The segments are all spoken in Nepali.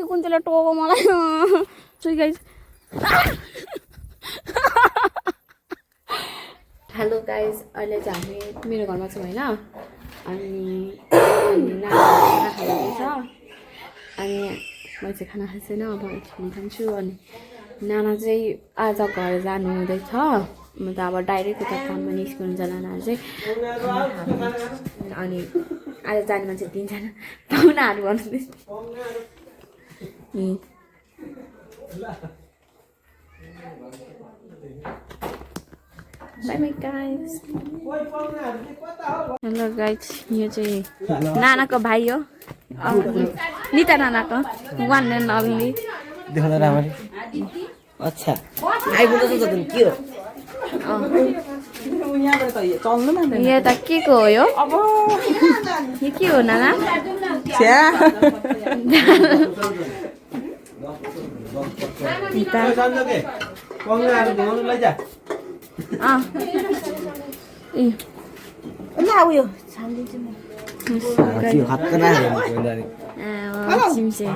कि कुन चाहिँले टोको मलाई सो गाइस हेलो गाइस अहिले चाहिँ हामी मेरो घरमा छौँ होइन अनि खाना खाँदैछ अनि म चाहिँ खाना खाएको छैन अब एकछिन खान्छु अनि नाना चाहिँ आज घर जानु हुँदैछ म त अब डाइरेक्ट उता काममा निस्किनु हुन्छ नानाहरू चाहिँ अनि आज जाने मान्छे 3 जना पाहुनाहरू भन्नुहुँदैछ Bye bye guys. Hello guys, यो चाहिँ नानाको भाइ हो निता नानाको वान एन्ड ओन्ली देखाउन राम्ररी अच्छा आइपुग्दा त के हो यो त के को हो यो अब यो के हो नाना छ्या निता ला उयो छान्दिन्छु म त्यो हात कना चिम्से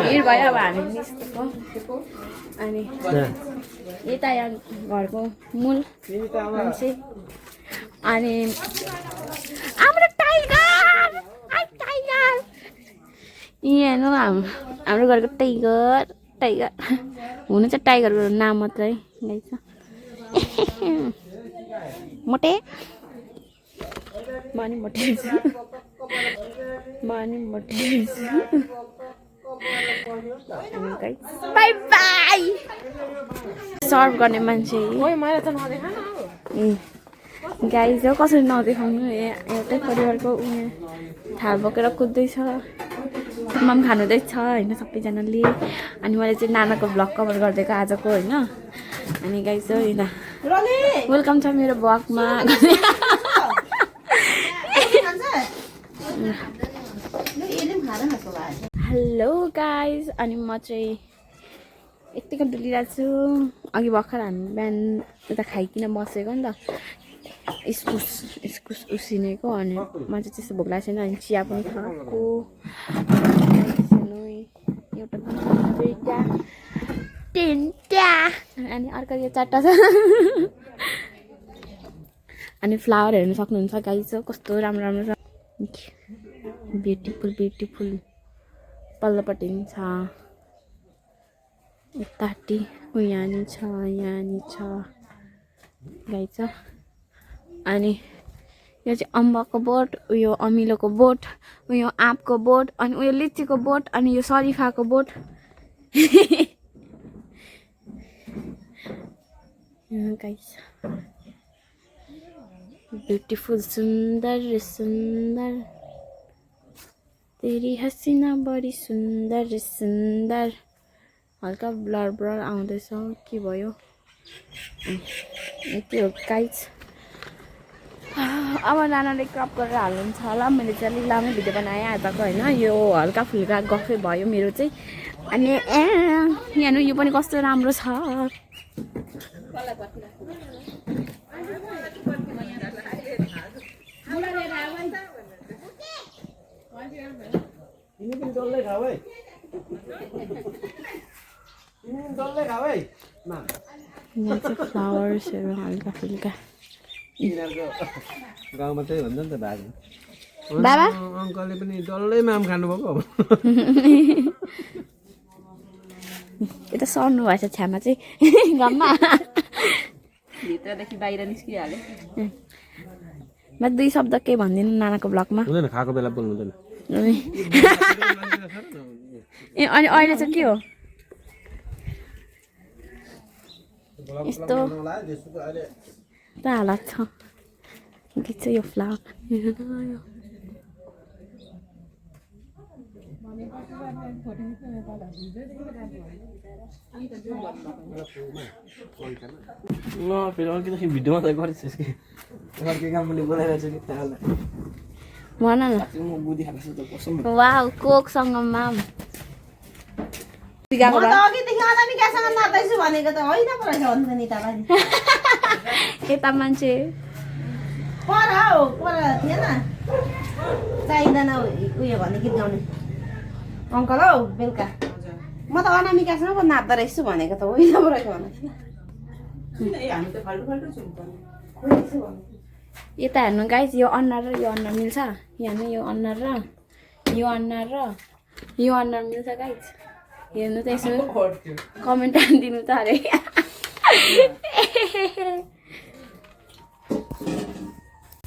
भिड भयो अब हामी निस्केको अनि यता यहाँ घरको मूल मान्छे अनि हाम्रो टाइगर टाइगर यहाँ हेर्नु हाम्रो घरको टाइगर टाइगर हुनु चाहिँ टाइगरको नाम मात्रै रहेछ मोटे मानी मोटे मानी मोटे बाई बाई सर्भ गर्ने मान्छे गाइज हो कसरी नदेखाउनु एउटै परिवारको उयो थाल बोकेर कुद्दैछ मम खानुहुँदैछ होइन सबैजनाले अनि मैले चाहिँ नानाको भ्लग कभर गरिदिएको आजको होइन अनि गाइज हो होइन वेलकम छ मेरो भ्लगमा हेलो गाइज अनि म चाहिँ यतिको डुलिरहेको छु अघि भर्खर हामी बिहान उता खाइकन बसेको नि त इस्कुस उसिनेको अनि म चाहिँ त्यस्तो भोक लागेको छैन अनि चिया पनि खाएको एउटा दुईटा तिनटा अनि अर्को यो 4टा छ अनि फ्लावर हेर्न सक्नुहुन्छ गाइस कस्तो राम्रो राम्रो छ ब्युटिफुल ब्युटिफुल पल्लोपट्टि छ यताटी यहाँ नि छ गाइस अनि यो चाहिँ अम्बाको बोट उयो अमिलोको बोट उयो आँपको बोट अनि उयो लिचीको बोट अनि यो सरिफाको बोट गाइस ब्युटिफुल सुन्दर सुन्दर तेरी हसीना बडी सुन्दर सुन्दर हल्का ब्लर ब्लर आउँदैछ के भयो यति हो गाइस अब नानाले क्रप गरेर हाल्नुहुन्छ होला मैले चाहिँ अलिक लामो भिडियो बनाएँ आजको होइन यो हल्का फुल्का गफै भयो मेरो चाहिँ अनि यहाँ यो पनि कस्तो राम्रो छ यहाँ चाहिँ फ्लावर्सहरू हल्का फुल्का गाउँमा त्यही भन्छ नि त बाबा बाबा अङ्कलले पनि डल्लै माम खानुभएको यता सर्नु भएछ छ्यामा चाहिँ घरमा भित्रदेखि बाहिर निस्किहाल्यो म 2 शब्द केही भन्दिनँ नानाको ब्लगमा हुँदैन खाएको बेला बोल्नु हुँदैन ए अनि अहिले चाहिँ के हो यस्तो त हालत छ के चाहिँ यो फ्लावर फेरि अर्किँदाखेरि भिडियोमा त गरेछ कि अर्कै काम पनि बोलाइरहेको छु कि भन न बुद्धि खाएको छु त कसम वाउ कोकसँग माम यता मान्छे पर थिएन चाहिँदैन उयो भन्ने गीत गाउने अङ्कल हौ बेलुका म त अनामिकासँग पो नाप्दो रहेछु भनेको त होइन रहेको यता हेर्नु गाइस यो अनुहार र यो अनुहार मिल्छ यहाँ हेर्नु यो अनुहार र यो अनुहार र यो अनुहार मिल्छ गाइस हेर्नु त यसो कमेन्ट दिनु त अरे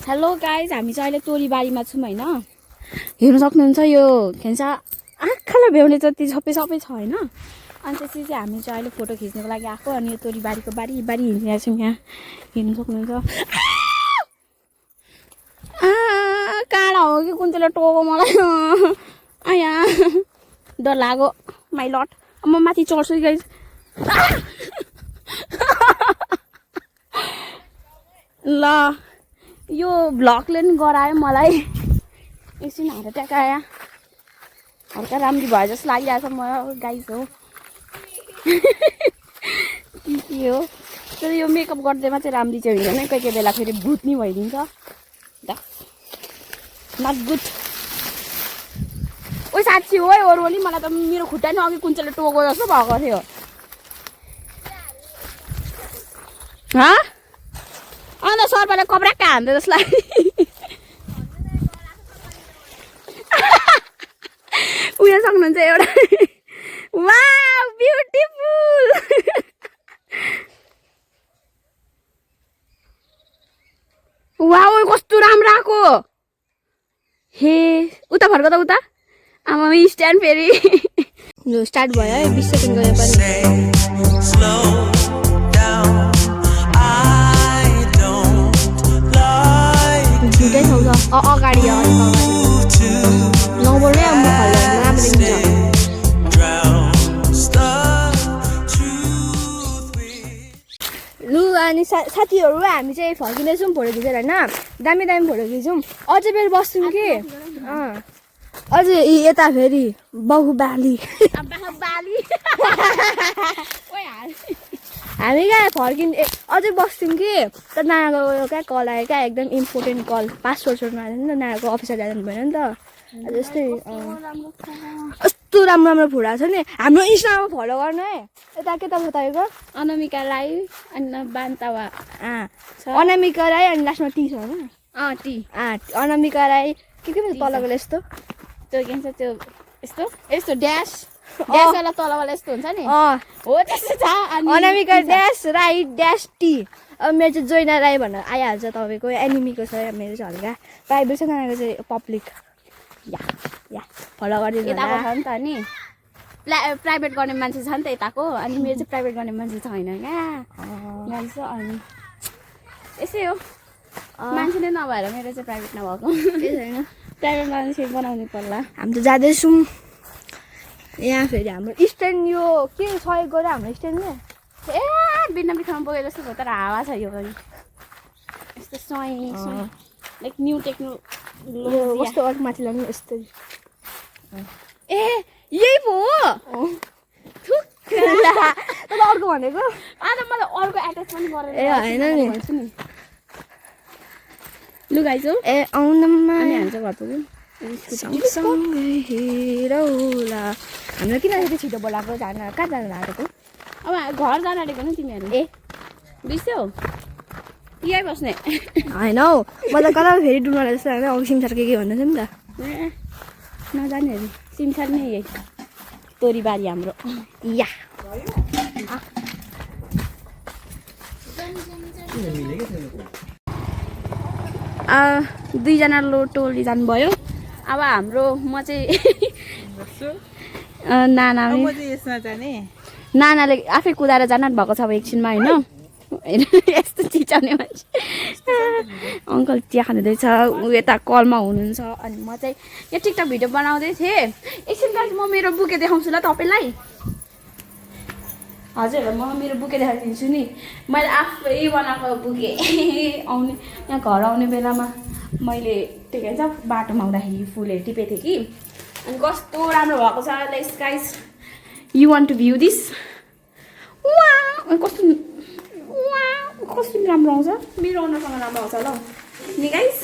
हेलो गाइस हामी चाहिँ अहिले तोरीबारीमा छौँ होइन हेर्नु सक्नुहुन्छ यो के भन्छ आँखालाई भ्याउने जति सबै छ होइन अनि त्यसपछि चाहिँ हामी चाहिँ अहिले फोटो खिच्नको लागि आएको अनि यो तोरीबारीको बारी हिँडिरहेको छौँ यहाँ हेर्नु सक्नुहुन्छ काँडा हो कि कुन चाहिँ टोको मलाई आया डर लाग्यो माइ लट म माथि चढ्छु गाइस ल यो भ्लगले नि गरायो मलाई एकछिन हार्ट एट्याक आयो हल्का राम्री भयो जस्तो लागिरहेको छ म गाइस हो के हो तर यो मेकअप गर्दैमा चाहिँ राम्री चाहिँ हुँदैन कोही कोही बेला फेरि भुत नि भइदिन्छ नट गुड ओ साँच्ची हो ओरवली मलाई त मेरो खुट्टा नि अघि कुन चाहिँ टोको जस्तो भएको थियो अन्त सर्पले कब्राक्का हान्दै जसलाई उयो सक्नुहुन्छ एउटा वाउ ब्युटिफुल वाउ कस्तो राम्रो आएको हे उता फर्क त उता आमा स्ट्यान्ड फेरि लु स्टार्ट भयो है 20 सेकेन्ड गयो पनि झुटै ठाउँ छ अगाडि नबोल्ने अब म खल्यो राम्रो देखिन्छ लु अनि साथीहरू हामी चाहिँ फर्किँदैछौँ फोटो खिचेर होइन दामी फोटो खिचौँ अझै बेर बस्छौँ कि अझै यता फेरि बाहुबाली हामी क्या फर्किने अझै बस्छौँ कि त नानाको क्या कल आयो क्या एकदम इम्पोर्टेन्ट कल पासपोर्ट सोध्नु आएको नि त नानाको अफिसर जानु भएन नि त जस्तै कस्तो राम्रो फुटा छ नि हाम्रो इन्स्टामा फलो गर्नु है यता के तपाईँ तपाईँको अनामिका राई अनि बान्तावा अनामिका राई अनि लास्टमा टी छ होइन टी अनामिका राई के तलको यस्तो त्यो के भन्छ त्यो यस्तो यस्तो ड्यास ड्यासवाला तलवाला यस्तो हुन्छ नि हो त्यस्तो छ Anamika dash Rai dash T अब मेरो चाहिँ जोइना राई भनेर आइहाल्छ तपाईँको एनिमीको छ मेरो चाहिँ हल्का प्राइभेट छ नानाको चाहिँ पब्लिक या फलो गरिदिनु यताको छ नि त नि प्राइभेट गर्ने मान्छे छ नि त यताको अनि मेरो चाहिँ प्राइभेट गर्ने मान्छे छैन क्या गाइस अनि यसै हो मान्छे नै नभएर मेरो चाहिँ प्राइभेट नभएको छैन प्राइभेट मान्छे बनाउनु पर्ला हामी त जाँदैछौँ यहाँ फेरि हाम्रो स्ट्यान्ड यो के सहयोग गर्यो हाम्रो स्ट्यान्डले ए बिना बिखामा बोकेको जस्तो भयो तर हावा छ यो पनि यस्तो सही लाइक न्यू टेक्नोलोजी कस्तो अर्को माथि लाग्नु यस्तै ए यही पो हो अर्को भनेको अन्त मलाई अर्को एट्याच पनि गरेर ए होइन नि भन्छु नि लु गाइजो ए आउनमा हामी हान्छ घर पुग्यौँ सँगसँगै हिँडौला हाम्रो किन यति छिटो बोलाएको जान कहाँ जानु लागेको अब घर जान आँटेको नि तिमीहरू ए बिर्स्यौ यहीँ बस्ने होइन हौ मलाई कता फेरि डुल्न जस्तो लाग्दैन अघि सिमसार के भन्दैछ नि त ए नजाने अरे सिमसार नै यही तोरीबारी हाम्रो या दुईजना टोली जानुभयो अब हाम्रो म चाहिँ नानाले आफै कुदाएर जान भएको छ अब एकछिनमा होइन यस्तो चिचाउने मान्छे अङ्कल चिया खाँदैछ ऊ यता कलमा हुनुहुन्छ अनि म चाहिँ यो टिकटक भिडियो बनाउँदै थिएँ एकछिन बाद म मेरो बुके देखाउँछु ल तपाईँलाई हजुर म मेरो बुके देखाइदिन्छु नि मैले आफै बनाएको बुके आउने यहाँ घर आउने बेलामा मैले के भन्छ बाटोमा आउँदाखेरि फुलहरू टिपेको थिएँ कि अनि कस्तो राम्रो भएको छ let's guys you want to view this वा कस्तो राम्रो आउँछ मेरो अनुहारसँग राम्रो आउँछ ल नि गाइस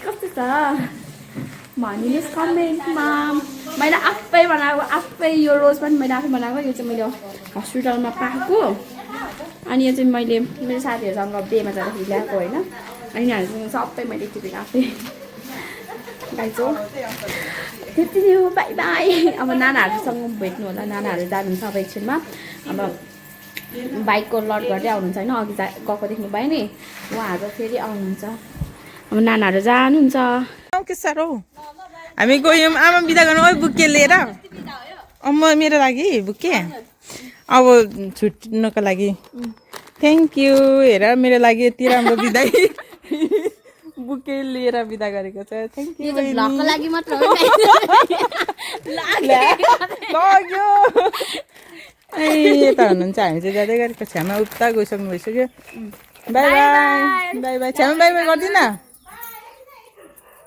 कस्तो छ भनिदिनुहोस् कमेन्टमा मैले आफै बनाएको आफै यो रोज पनि मैले आफै बनाएको यो चाहिँ मैले हस्पिटलमा पाएको अनि यो चाहिँ मैले मेरो साथीहरूसँग बिहेमा जाँदाखेरि ल्याएको होइन अनि यिनीहरूसँग सबै मैले टिपेको आफै गाइज हो त्यति नै हो बाई बाई अब नानाहरूसँग भेट्नु होला नानाहरू जानुहुन्छ अब एकछिनमा अब बाइकको लड गर्दै आउनुहुन्छ होइन अघि गएको देख्नु भयो नि उहाँहरू फेरि आउनुहुन्छ अब नानाहरू जानुहुन्छ के साह्रो हामी गयौँ आमा बिदा गर्नु ओ बुके लिएर अम्म मेरो लागि बुके अब छुट्नुको लागि थ्याङ्क यू हेर मेरो लागि यति राम्रो बिदाई बुके लिएर बिदा गरेको छ थ्याङ्क यू लागि मात्र लग्यो ए यता हुनुहुन्छ हामी चाहिँ जाँदै गरेको छ्यामा उता गइसक्नु भइसक्यो बाई बाई बाई बाई छ्यामा बाई बाई गर्दिन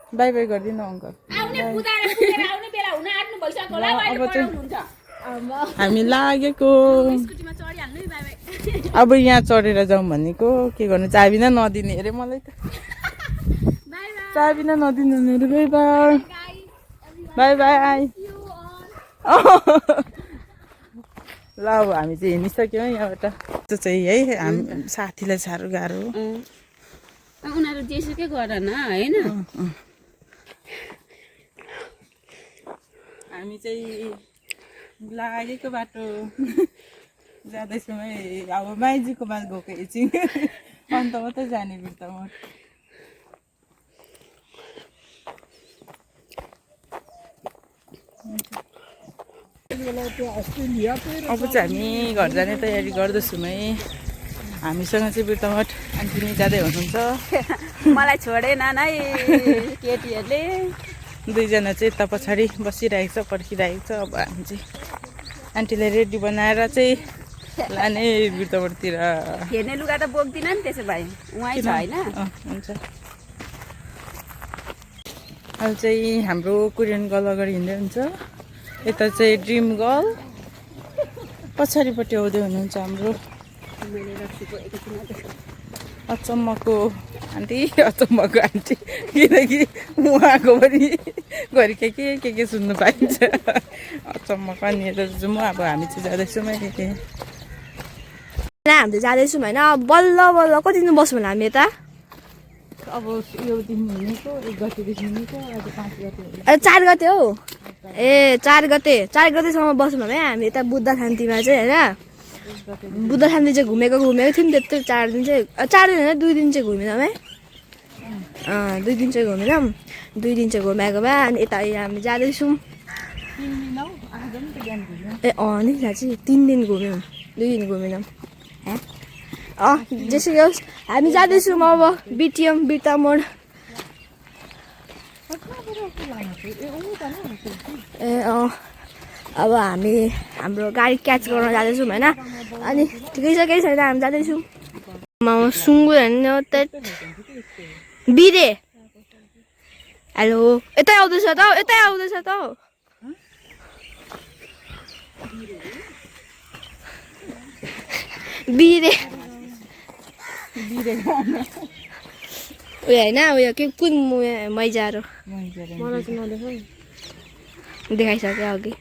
बाई बाई गरिदिनु अङ्कल अब चाहिँ हामी लागेको अब यहाँ चढेर जाउँ भनेको के गर्नु चाबी नै नदिने अरे मलाई त चाबी नै नदिनु अरे बाई बाई बाई बाई ल अब हामी चाहिँ हिँडिसक्यौँ यहाँबाट त्यो चाहिँ है हामी साथीलाई साह्रो गाह्रो उनीहरू जेसुकै गर न होइन हामी चाहिँ लागेको बाटो जाँदैछौँ है अब माइजीकोमा गएको एकछिन अन्त मात्रै जाने बिर्तामा अब चाहिँ हामी घर जाने तयारी गर्दैछौँ है हामीसँग चाहिँ बिर्तामठ आन्टी नै जाँदै हुनुहुन्छ मलाई छोडेन नै केटीहरूले दुईजना चाहिँ यता पछाडि बसिरहेको छ पर्खिरहेको छ अब हामी चाहिँ आन्टीलाई रेडी बनाएर चाहिँ लाने बिर्तामठतिर हेर्ने लुगा त बोक्दिन नि त्यसो भए उहाँ छ होइन हुन्छ अब चाहिँ हाम्रो कोरियन गर्ल अगाडि हिँड्दै हुन्छ यता चाहिँ ड्रिम गर्ल पछाडिपट्टि आउँदै हुनुहुन्छ हाम्रो अचम्मको आन्टी अचम्मको आन्टी किनकि उहाँको पनि घरि के सुन्नु पाइन्छ अचम्मको अनि यता जाउँ अब हामी चाहिँ जाँदैछौँ है हामी जाँदैछौँ होइन बल्ल बल्ल कति दिन बस्छौँ होला हामी यता अब यो दिन हिँडेको 1 गतेदेखि हिँडेको आज 5 गते 4 गते हो ए 4 गतेसम्म बस्छौँ है हामी यता बुद्ध शान्तिमा चाहिँ होइन बुद्ध शान्ति चाहिँ घुमेको थियौँ त्यत्रो 4 दिन चाहिँ 4 दिन होइन 2 दिन चाहिँ घुमेनौँ है 2 दिन चाहिँ घुमेनौँ 2 दिन चाहिँ घुमेको भए अनि यता हामी जाँदैछौँ ए नि दाजु 3 दिन घुम्यौँ 2 दिन घुमेनौँ जेसुकै होस् हामी जाँदैछौँ अब बिटिएम बिर्तामोड ए अब हामी हाम्रो गाडी क्याच गर्न जाँदैछौँ होइन अनि ठिकै छ केही छैन हामी जाँदैछौँ सुँगुर हेर्ने बिरे हेलो यतै आउँदैछ त बिरे उयो होइन उयो के कुन मैजारो मलाई चाहिँ नदेखाऊ देखाइसक्यो अघि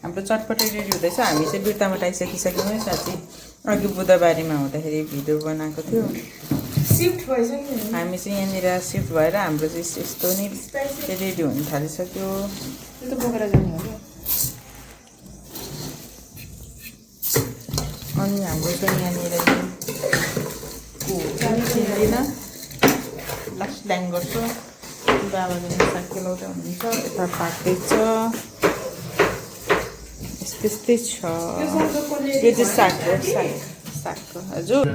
हाम्रो चटपटे रेडी हुँदैछ हामी चाहिँ बिर्तामठ आइसकिसक्यौँ है साथी अघि बुधबारीमा हुँदाखेरि भिडियो बनाएको थियो सिफ्ट भइसक्यो हामी चाहिँ यहाँनिर सिफ्ट भएर हाम्रो चाहिँ यस्तो नै रेडी हुन थालिसक्यो अनि हाम्रो चाहिँ यहाँनिर चिन्दिन लास्ट ल्याङ गर्छ बाबाले साग केलाउँदै हुनुहुन्छ यता पाक्दैछ त्यस्तै छ यो चाहिँ सागको हजुर